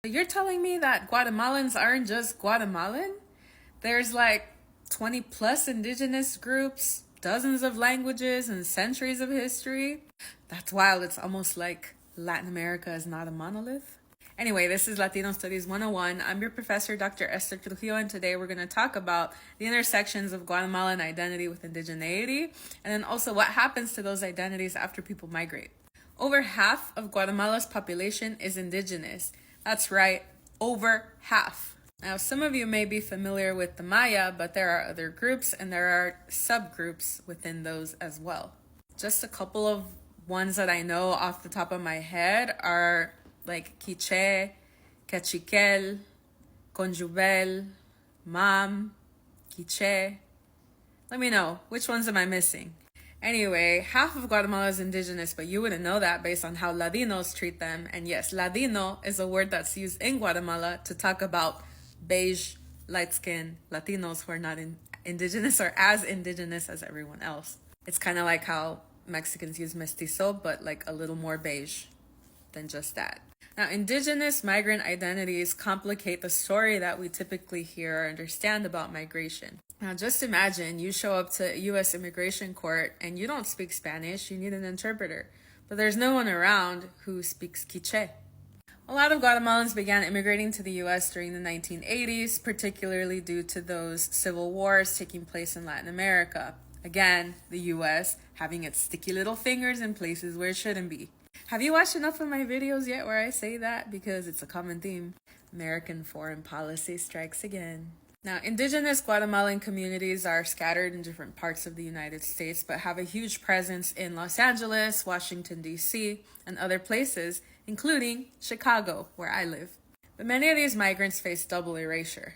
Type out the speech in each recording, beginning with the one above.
You're telling me that Guatemalans aren't just Guatemalan? There's like 20 plus indigenous groups, dozens of languages, and centuries of history? That's wild. It's almost like Latin America is not a monolith. Anyway, this is Latino Studies 101. I'm your professor, Dr. Esther Trujillo, and today we're going to talk about the intersections of Guatemalan identity with indigeneity, and then also what happens to those identities after people migrate. Over half of Guatemala's population is indigenous. That's right, over half. Now, some of you may be familiar with the Maya, but there are other groups and there are subgroups within those as well. Just a couple of ones that I know off the top of my head are like Quiche, Cachiquel, Conjubel, Mam, Quiche. Let me know, which ones am I missing? Anyway, half of Guatemala is indigenous, but you wouldn't know that based on how Latinos treat them. And yes, Latino is a word that's used in Guatemala to talk about beige, light-skinned Latinos who are not indigenous or as indigenous as everyone else. It's kind of like how Mexicans use mestizo, but like a little more beige than just that. Now, indigenous migrant identities complicate the story that we typically hear or understand about migration. Now, just imagine you show up to a U.S. immigration court and you don't speak Spanish, you need an interpreter. But there's no one around who speaks Quiche. A lot of Guatemalans began immigrating to the U.S. during the 1980s, particularly due to those civil wars taking place in Latin America. Again, the U.S. having its sticky little fingers in places where it shouldn't be. Have you watched enough of my videos yet where I say that? Because it's a common theme. American foreign policy strikes again. Now, indigenous Guatemalan communities are scattered in different parts of the United States, but have a huge presence in Los Angeles, Washington, D.C., and other places, including Chicago, where I live. But many of these migrants face double erasure.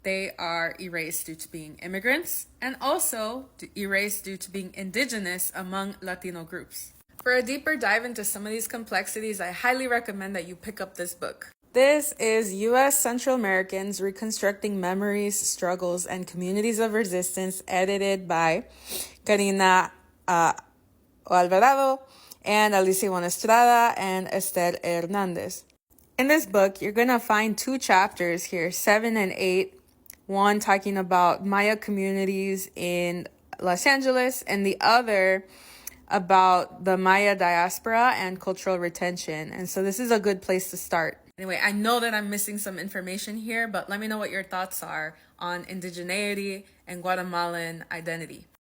They are erased due to being immigrants, and also erased due to being indigenous among Latino groups. For a deeper dive into some of these complexities, I highly recommend that you pick up this book. This is U.S. Central Americans Reconstructing Memories, Struggles, and Communities of Resistance, edited by Karina Alvarado and Alicia Juan Estrada and Esther Hernandez. In this book, you're going to find two chapters here, 7 and 8. One talking about Maya communities in Los Angeles, and the other about the Maya diaspora and cultural retention. And so this is a good place to start. Anyway, I know that I'm missing some information here, but let me know what your thoughts are on indigeneity and Guatemalan identity.